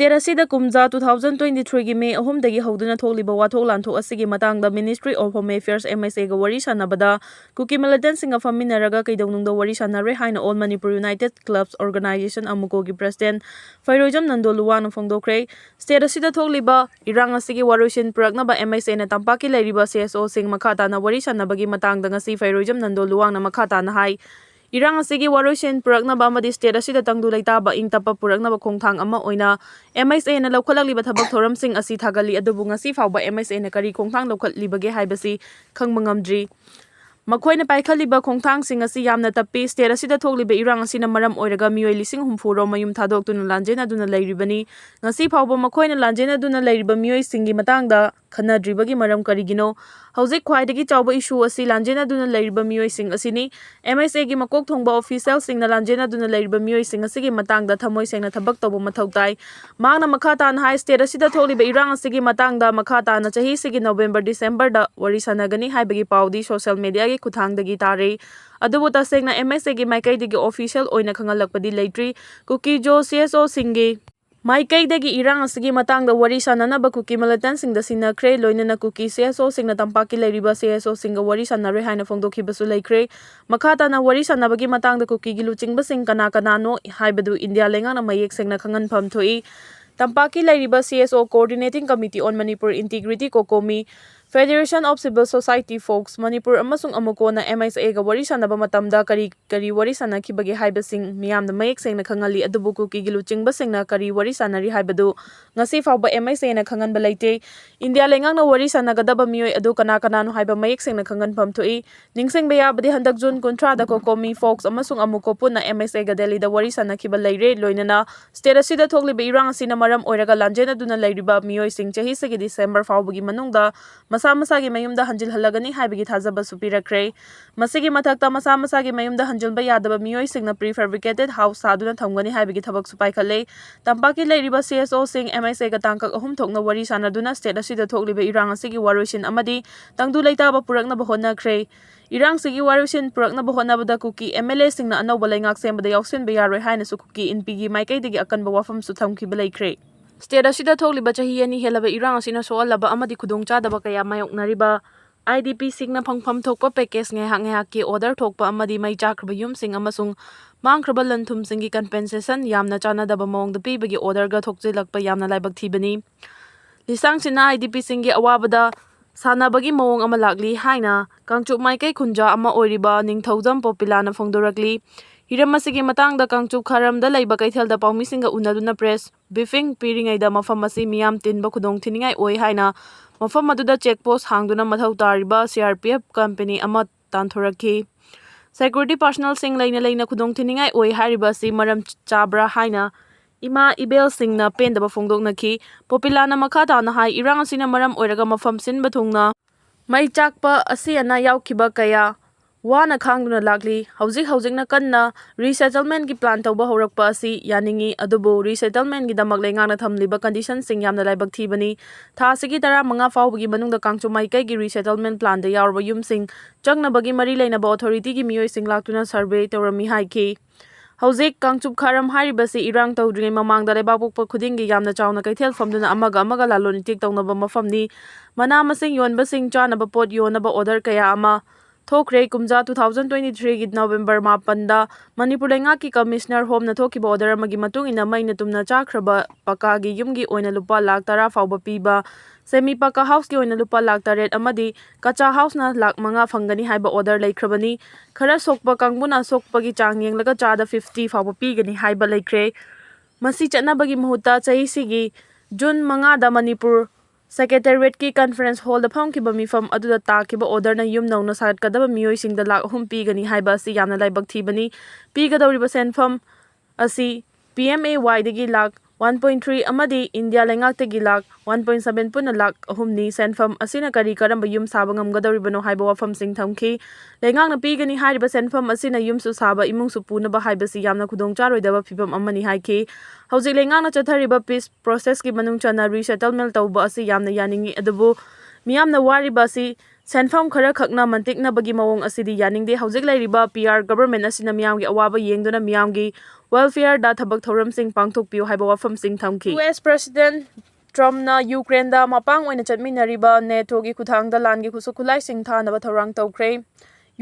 State asida kumja 2023 gi May 3 dagi hoduna tholiba wathok lanthok asigi matangda Ministry of Home Affairs MSA ga wari sanabada Kuki militant singa faminaraga kaidawnungda wari sanare haina All Manipur United Clubs Organization amuko gi President Fairojam Nandoluwana phongdokre. State asida tholiba irang asigi waroisin puraknaba MSA na tampaki lairiba CSO sing makhata na wari sanabagi matangda ngasi Fairojam Nandoluwana makhata na hai Irang asigi waroisin puraknaba amadi state asida tangdu leitaba ingtapa puraknaba khongthang ama oina MSA na lawkhalakliba thabak thoramsing asi thagali adubu ngasi fawba MSA na kari khongthang lawkhatlibage haibasi khangmangamdri Makhoina paikhaliba khongthang sing asi yamna tapi state asida thokliba irang asina maram oiraga mioi lising humfuro mayum thadok tuna lanjena duna leiribani ngasi fawba makhoina lanjena duna leiriba mioi singi matangda khanadribagi maram karigino Hauzik khwaidagi chawba issue asi lanjena duna leiriba mioi sing asini MSA gi makok thongba official sing na lanjena duna leiriba mioi sing asigi matangda thamoi sengna thabak tawba mathau tai mangna makhata na high state asida tholiba irang asigi matangda makhata na chahi sigi November December da wari sanagani haibagi paudi social media gi khuthangdagi tare adubu tasengna MSA gi maikaidagi official oina khangalakpadi leitri Kuki Cso singi Maikaidagi irang asigi matangda wari sananaba Kuki militant singda sinakre loinana Kuki Cso singna tampaki leiriba Cso singa wari sanare haina phongdokhibasu leikre makhata na wari sanabagi matangda Kuki gi luchingba sing kana no haibadu India lengana mayek sengna khangan pham thoi tampaki leiriba Cso Coordinating Committee on Manipur Integrity Kokomi Federation of Civil Society Folks Manipur amasung amuko na MSA ga wari sanaba matamda kari wari sanakhibage haibasing miyamna mayek sengna khangali adubu Kuki gi luchingba singna kari wari sanari haibadu ngasi fawba MSA na khanganba leite India lengangna wari sanagadaba mioi adu kana no haiba mayek sengna khangan pham thoi ningsengba yabadi handak June 13 da Kokomi Folks amasung amuko punna MSA ga Delhi da wari sanakhiba leire loinana state asida thokliba irang asina maram oiraga lanjena duna leiriba mioi sing chahi sagi December fawbagi manungda masa-masagi mayumda hanjil halagani haibagi thajaba supirakre masigi mathakta masa-masagi mayumda hanjilba yadaba mioi singna prefabricated house saduna thamgani haibagi thabak supai khale tampaki leiriba Cso sing MSA ga tangkak ahum thokna wari sanaduna state asida thokliba irang asigi waroisin amadi tangdu leitaba puraknaba honakre irang sigi waroisin puraknaba honabada Kuki MLA singna anawba leingak sembada yawsinba yaroi haina su Kuki inpigi maikaidagi akanba wafam su thamkhiba leikre State asida thokliba chahi ani helaba irang asina soalaba amadi khudongchadaba kaya mayoknariba IDP singna phangpham thokpa package ngehak ki order thokpa amadi mai chakraba yumsing amasung mangkraba lanthum singi compensation yamna chanadaba mawngda pibagi order ga thokjilakpa yamna laibak thibani lisang sina IDP singi awabada sanabagi mawong ama lakli haina kangchup maikai khunja ama oiriba ningthaujam popilana phongdorakli Hiram asigi matangda kangchup kharamda laiba kaithelda pawmisinga unaduna press briefing piringaida mafam asi miyam tinba khudong thiningai oi haina mafam aduda checkpost hangduna mathau tariba CRPF company ama tanthoraki security personnel sing leina khudong thiningai oi hariba si maram chabra haina ima ibel singna pendaba phongdoknaki popilana makhata na hai irang asina maram oiraga mafam sinba thungna mai chakpa asi ana yaukhiba kaya wana khangduna lakli haujikna kanna resettlement gi plan tawba horakpa asi yaningi adubu resettlement gi damak lengana thamliba condition sing yamna laibak thibani tha sigi 15 fawbagi manungda kangchu maikai gi resettlement plan da yarba yumsing changnabagi mari leinaba authority gi mioi sing laktuna survey tawrami haiki Hauzik kangchup kharam haribasi irang tawdringai mamangda lebakpokpa khudingi yamna chawna kaithel famduna amaga lalonitik tawnaba mafamni mana masing yonba sing chanaba pot yonaba order kaya ama Thokre kumja 2023 gi November 8 da Manipur lengaki commissioner home na thokiba order amagi matung ina maina tumna chakraba paka gi yumgi oina lupa lakh 10 fawba piba semi paka house gi oina lupa lakh 8 amadi kacha house na lakh 5 phangani haiba order laikhrabani khara sokpa kangbuna sokpagi chang yenglaga chada 50 fawba pigani haiba laikre masi chatnabagi muhutta chahi sigi June 5 da Manipur Secretariat ki conference hall da phangkiba mifam aduda takiba order na yum nongna satkadaba mioi singda lakh 3 pigani haiba asi yamna laibak thibani pigadawriba senfam asi PMAY dagi lakh 1.3 amadi India lengaktagi lakh 1.7 puna lakh 3 ni senfam asina kari karamba yum saba ngamgadawribano haiba wafam sing thamki lengangna pigani hariba senfam asina yum su saba imung su punaba haibasi yamna khudongcharoidaba phibam amani haiki Hauzik lengangna chathariba peace process ki manung chana resettlement tawba asi yamna yaningi adubu miyamna wariba asi senfam khara khakna mantikna bagi mawong asidi yaningde hauzik lairiba PR government asina miyamgi awaba yengduna miyamgi welfare-da ꯊꯕꯛ ꯊꯧꯔꯝꯁꯤꯡ ꯄꯥꯡꯊꯣꯛꯄꯤꯌꯨ ꯍꯥꯏꯕ ꯋꯥꯐꯝꯁꯤꯡ ꯊꯝꯈꯤ꯫ US President Trumpna Ukraine-da mapang oina chatminariba NATO-gi khuthangda langi khusuk khulaising thanaba thorang tawkhre.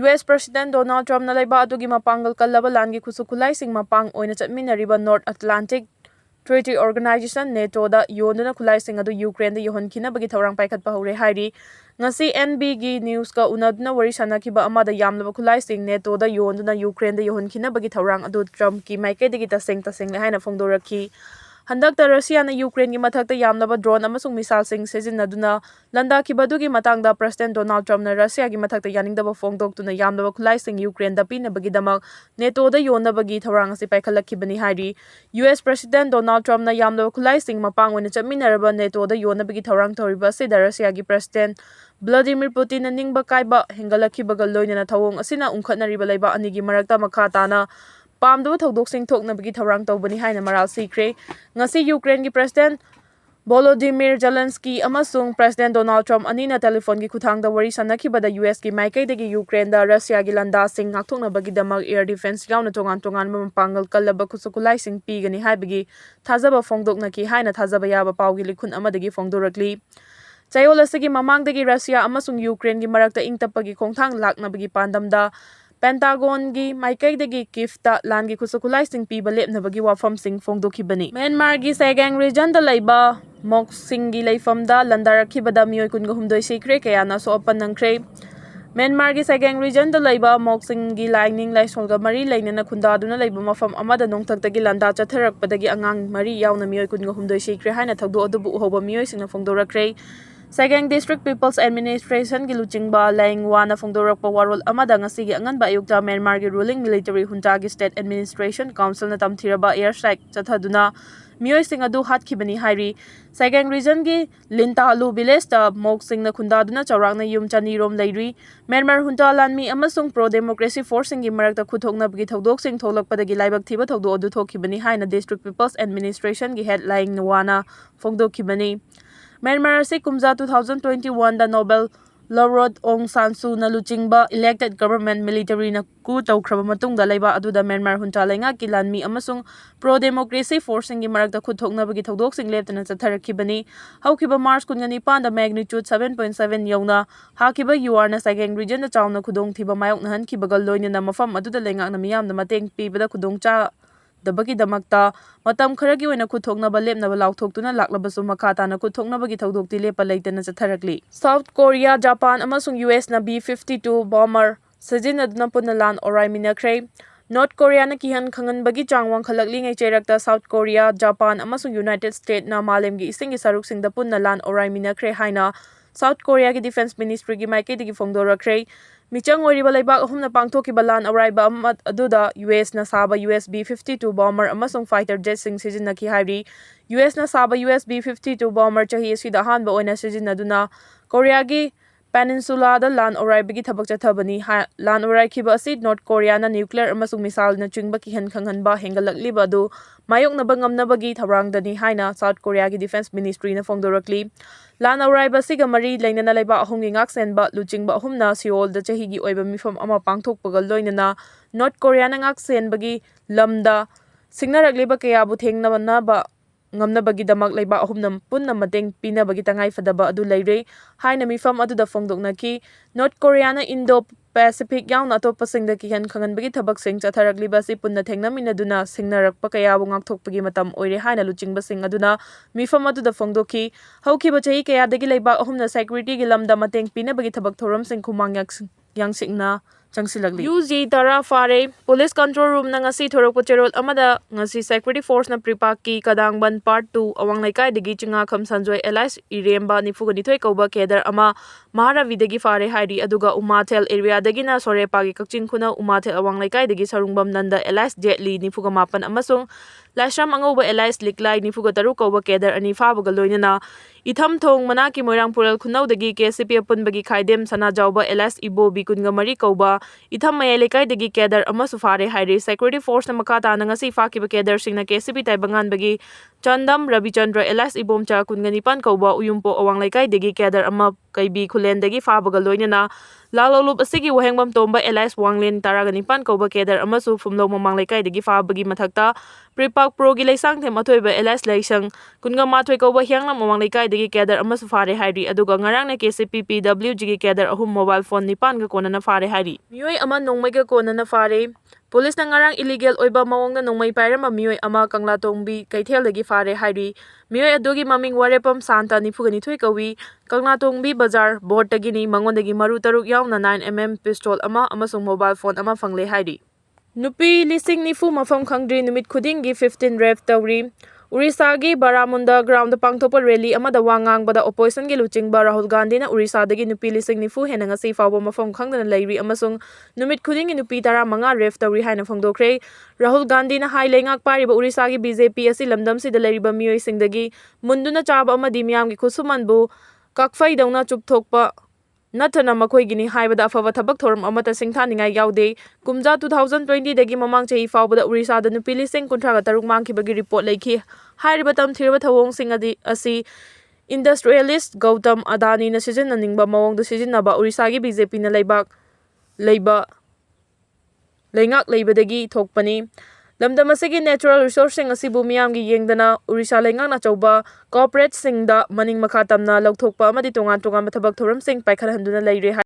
US President Donald Trumpna laiba adugi mapangal kallaba langi khusuk khulaising mapang oina chatminariba North Atlantic Treaty Organization NATO-da yonduna khulaising adu Ukraine-da yohonkinabagi thorang paikhatpa hore hairi. Ngasi NB-gi news-ka unaduna wari sanakiba amada yamlaba khulaising NATO-da yonduna Ukraine-da yohonkinabagi thorang adu Trump-ki maikaidagi taseng haina phongdorakhi. Handakta Russia-na Ukraine-gi mathakta yamlaba drone amasung missile-sing sijinnaduna landakhibadugi matangda President Donald Trump-na Russia-gi mathakta yaningdaba phongdoktuna yamlaba khulaising Ukraine-da pinabagidamak NATO-da yonnabagi thorang asi paikhallakhibani hairi. US President Donald Trump-na yamlaba khulaising mapang oina chatminaraba NATO-da yonnabagi thorang thoriba asida Russia-gi President Vladimir Putin-na ningba kaiba hengalakhibaga loinana thawong asina ungkhatnariba laiba anigi marakta makha tana pamdaba thodok-sing thoknabagi thorang tawbani haina maral sikre. Ngasi Ukraine-gi President Volodymyr Zelensky amasung President Donald Trump anina telephone-gi khuthangda wari sanakhibada US-gi maikaidagi Ukraine-da Russia-gi landasing ngakthoknabagidamak air defense yauna tongan-tonganba mapangal kallaba khusukulaising pigani haibagi thajaba phongdoknaki haina thajaba yaba pawgi likhun amadagi phongdorakli. Chayol asigi mamangdagi Russia amasung Ukraine-gi marakta ingtapagi khongthang laknabagi pandamda Pentagon-gi maikaidagi Kyiv-ta langi khusukulaising piba lepnabagi wafamsing phongdokhibani. Myanmar-gi Saegang region-da laiba moksing-gi laifamda landarakhibada meeoi 16 sikre kayana soapan nangkre. Myanmar-gi Saegang region-da laiba moksing-gi laining laisolga mari lainana khundaduna laiba mafam amada nongthaktagi landa chatharakpadagi angang mari yauna meeoi 16 sikre haina thagdo adubu uhoba meeoi-singna phongdorakre. Saegang District People's Administration-gi luchingba laingwana phongdorakpa warol amada ngasigi anganba ayukta Myanmar-gi ruling military junta-gi State Administration Council-na tamthiraba airstrike chathaduna meeoi-sing adu hathkhibani hairi. Saegang region-gi Lintahalu village-ta moksingna khundaduna chawrakna yum chanirom leiri. Myanmar junta lanmi amasung pro-democracy force-sing-gi marakta khuthoknabagi thodok-sing tholakpadagi laibak thiba thogdo adu thokhibani haina District People's Administration-gi head laingwana phongdokhibani. Myanmar asi kumja 2021-da Nobel laureate Aung San Suu na luchingba elected government military na coup tawkhraba matungda laiba aduda Myanmar junta laingakki lanmi amasung pro-democracy force-sing-gi marakta khuthoknabagi thodok-sing leptana chatharakhibani. Haukiba March 19da magnitude 7.7 yauna hakiba UR-na Saegang region-da chawna khudongthiba mayoknahankibaga loinana mafam aduda laingakna miyamda mateng pibada khudongcha dabagidamakta matam kharagi oina khuthoknaba lepnaba lauthoktuna laklabasu makha tana khuthoknabagi thodokti lepa leitana chatharakli. South Korea, Japan amasung US na B-52 bomber sajinaduna punna lan orai minakre. North Korea na kihan khanganbagi chang wangkhalakli ngai cherakta South Korea, Japan amasung United States na malemgi isinggi saruksingda punna lan orai minakre haina South Korea gi Defense Ministry gi maikaidagi phongdorakre. Michang oiriba laibak ahumna pangthokiba lan Aroiba aduda US na saba US B-52 bomber amasung fighter jet sing sijinnaki hairi. US na saba US B-52 bomber chahi asida ahanba oina sijinnaduna Korea gi peninsula da lan Aroibagi thabak chathabani. Lan Aroikhiba asi North Korea na nuclear amasung missile na chingba kihan khanghanba hengalakliba adu mayoknaba ngamnabagi tharangdani haina South Korea gi Defense Ministry na phongdorakli. Lan Aroiba siga mari lainana laiba ahumgi ngaksenba luchingba ahumna Seoul da chahigi oiba mifam ama pangthokpaga loinana North Korea na ngaksenbagi lamda singnarakliba kayabu thengnabanaba ngamnabagidamak laiba ahumna punna mateng pinabagi tangai fadaba adu leire haina mifam aduda phongdoknaki. North Korea na Indo-Pacific yauna atopasingda kihan khanganbagi thabaksing chatharakliba si punna thengnaminaduna singnarakpa kayabu ngakthokpagi matam oire haina luchingbasing aduna mifam aduda phongdokhi. Haukiba chahi kayadagi laiba ahumna security gi lamda mateng pinabagi thabak thoramsing khumang yangsingna changsilagli. UG tara fare police control room na ngasi thorokpa cherol amada ngasi security force na pripaki kadangban part 2 awang laikai digi chinga kham sanjoy Elias iremba nifuganithoi kauba kedar ama maharavidagi fare hairi aduga umathel area dagi na sorepagi kakching khuna umathel awang laikai dagi sarungbam nanda Elias jetli nifuga mapan amasung Lashram angauba Elias liklai nifuga taru kauba kedar ani fabaga loinana itham thong manaki moirang pural khunaudagi KCP apunbagi khaidem sana jawba Elias ibo bikunga mari kauba itham mayai lekai dagi kedar amasu fare hairi security force na makata na ngasi fakiba kedar singna KCP taibangan bagi Chandam Ravichandra Elias ibomcha kungani pan kauba uyumpo awang lekai dagi kedar ama ꯀꯩꯕꯤ ꯈꯨꯂꯦꯟꯗꯒꯤ ꯐꯥꯕꯒ ꯂꯣꯏꯅꯅ ꯂꯥꯛꯂꯧꯂꯨꯞ ꯑꯁꯤꯒꯤ ꯋꯥꯍꯦꯡꯕꯝ ꯇꯣꯝꯕ alias ꯋꯥꯡꯂꯦꯟ 19 ꯀꯧꯕ cadre ꯑꯃꯁꯨꯡ ꯐꯨꯝꯂꯧ ꯃꯃꯥꯡ ꯂꯩꯀꯥꯏꯗꯒꯤ ꯐꯥꯕꯒꯤ ꯃꯊꯛꯇ ꯄ꯭ꯔꯤꯄꯥꯛ ꯄ꯭ꯔꯣꯒꯤ ꯂꯩꯁꯥꯡꯊꯦꯝ ꯑꯊꯣꯏꯕ alias ꯂꯩꯁꯪ 22 ꯀꯧꯕ ꯍꯤꯌꯥꯡꯂꯝ ꯃꯃꯥꯡ ꯂꯩꯀꯥꯏꯗꯒꯤ ꯀꯦꯗꯔ ꯑꯃꯁꯨ ꯐꯥꯔꯦ ꯍꯥꯏꯔꯤ ꯑꯗꯨꯒ ꯉꯔꯥꯡꯅ KCPPWGꯒꯤ ꯀꯦꯗꯔ 3 ꯃꯣꯕꯥꯏꯜ ꯐꯣꯟ 9ꯒ ꯀꯣꯟꯅꯅ ꯐꯥꯔꯦ ꯍꯥꯏꯔꯤ ꯃꯤꯑꯣꯏ ꯑꯃ ꯅꯣꯡꯃꯩꯒ ꯀꯣꯟꯅꯅ ꯐꯥꯔꯦ ꯄꯨꯂꯤꯁꯅ ꯉꯔꯥꯡ ꯏꯂꯤꯒꯦꯜ ꯑꯣꯏꯕ ꯃꯑꯣꯡꯗ ꯅꯣꯡꯃꯩ ꯄꯥꯏꯔꯝꯕ ꯃꯤꯑꯣꯏ ꯑꯃ ꯀꯪꯂꯥꯇꯣꯡꯕꯤ ꯀꯩꯊꯦꯜꯗꯒꯤ ꯐꯥꯔꯦ ꯍꯥꯏꯔꯤ ꯃꯤꯑꯣꯏ ꯑꯗꯨꯒꯤ ꯃꯃꯤꯡ ꯋꯥꯔꯦꯄꯝ ꯁꯥꯟꯇ 42 ꯀꯧꯏ ꯀꯪꯂꯥꯇꯣꯡꯕꯤ ꯕꯖꯥꯔ ꯕꯣꯔꯗꯇꯒꯤꯅꯤ ꯃꯉꯣꯟꯗꯒꯤ ꯃꯔꯨ 6 ꯌꯥꯎꯅ 9mm ꯄꯤꯁꯇꯣꯜ ꯑꯃ ꯑꯃꯁꯨꯡ ꯃꯣꯕꯥꯏꯜ ꯐꯣꯟ ꯑꯃ ꯐꯪꯂꯦ ꯍꯥꯏꯔꯤ ꯅꯨꯄꯤ 90,000 ꯃꯐꯝ ꯈꯪꯗ꯭ꯔꯤ ꯅꯨꯃꯤꯠ ꯈꯨꯗꯤꯡꯒꯤ 15 ꯔꯦꯞ ꯇꯧꯔꯤ ꯎꯔꯤꯁꯥꯒꯤ ꯕꯥꯔꯥꯃꯨꯟꯗꯥ ꯒ꯭ꯔꯥꯎꯟꯗ ꯄꯥꯡꯊꯣꯛꯄ ꯔꯦꯂꯤ ꯑꯃꯗ ꯋꯥ ꯉꯥꯡꯕꯗ ꯑꯣꯄꯣꯖꯤꯁꯟꯒꯤ ꯂꯨꯆꯤꯡꯕ ꯔꯥꯍꯨꯜ ꯒꯥꯟꯙꯤꯅ ꯎꯔꯤꯁꯥꯗꯒꯤ ꯅꯨꯄꯤ 90,000 ꯍꯦꯟꯅ ꯉꯁꯤ ꯐꯥꯎꯕ ꯃꯐꯝ ꯈꯪꯗꯅ ꯂꯩꯔꯤ ꯑꯃꯁꯨꯡ ꯅꯨꯃꯤꯠ ꯈꯨꯗꯤꯡꯒꯤ ꯅꯨꯄꯤ 15 ꯔꯦꯞ ꯇꯧꯔꯤ ꯍꯥꯏꯅ ꯐꯣꯡꯗꯣꯛꯈ꯭ꯔꯦ ꯔꯥꯍꯨꯜ ꯒꯥꯟꯙꯤꯅ ꯍꯥꯏ ꯂꯩꯉꯥꯛ ꯄꯥꯏꯔꯤꯕ ꯎꯔꯤꯁꯥꯒꯤ BJP ꯑꯁꯤ ꯂꯝꯗꯝꯁꯤꯗ ꯂꯩꯔꯤꯕ ꯃꯤꯑꯣꯏꯁꯤꯡꯗꯒꯤ ꯃꯨꯟꯗꯨꯅ ꯆꯥꯕ ꯑꯃꯗꯤ ꯃꯤꯌꯥꯝꯒꯤ ꯈꯨꯠꯁꯨꯃꯟꯕꯨ ꯀꯥꯛꯐꯩꯗꯧꯅ ꯆꯨꯞꯊꯣꯛꯄ ꯅꯠꯇꯅ ꯃꯈꯣꯏꯒꯤꯅꯤ ꯍꯥꯏꯕꯗ ꯑꯐꯕ ꯊꯕꯛ ꯊꯧꯔꯝ ꯑꯃꯠꯇ ꯁꯤꯡꯊꯥꯅꯤꯡꯉꯥꯏ ꯌꯥꯎꯗꯦ ꯀꯨꯝꯖꯥ 2020ꯗꯒꯤ ꯃꯃꯥꯡ ꯆꯍꯤ ꯐꯥꯎꯕꯗ ꯎꯔꯤꯁꯥꯗ ꯅꯨꯄꯤ 53,000 ꯃꯥꯡꯈꯤꯕꯒꯤ ꯔꯤꯄꯣꯔꯠ ꯂꯩꯈꯤ ꯍꯥꯏꯔꯤꯕ ꯇꯝꯊꯤꯔꯕ ꯊꯧꯑꯣꯡꯁꯤꯡ ꯑꯁꯤ ꯏꯟꯗꯁꯇ꯭ꯔꯤꯌꯦꯂꯤꯁꯠ ꯒꯧꯇꯝ ꯑꯗꯥꯅꯤꯅ ꯁꯤꯖꯤꯟꯅꯅꯤꯡꯕ ꯃꯑꯣꯡꯗ ꯁꯤꯖꯤꯟꯅꯕ ꯎꯔꯤꯁꯥꯒꯤ BJPꯅ ꯂꯩꯉꯥꯛ ꯂꯩꯕꯗꯒꯤ ꯊꯣꯛꯄꯅꯤ ꯂꯝꯗꯝ ꯑꯁꯤꯒꯤ ꯅꯦꯆꯔꯦꯜ ꯔꯤꯁꯣꯔꯁꯁꯤꯡ ꯑꯁꯤꯕꯨ ꯃꯤꯌꯥꯝꯒꯤ ꯌꯦꯡꯗꯅ ꯎꯔꯤꯁꯥ ꯂꯩꯉꯥꯛꯅ ꯑꯆꯧꯕ ꯀꯣꯑꯣꯄꯔꯦꯠꯁꯤꯡꯗ ꯃꯅꯤꯡ ꯃꯈꯥ ꯇꯝꯅ ꯂꯧꯊꯣꯛꯄ ꯑꯃꯗꯤ ꯇꯣꯉꯥꯟ ꯇꯣꯉꯥꯟꯕ ꯊꯕꯛ ꯊꯧꯔꯝꯁꯤꯡ ꯄꯥꯏꯈꯠꯍꯟꯗꯨꯅ ꯂꯩꯔꯦ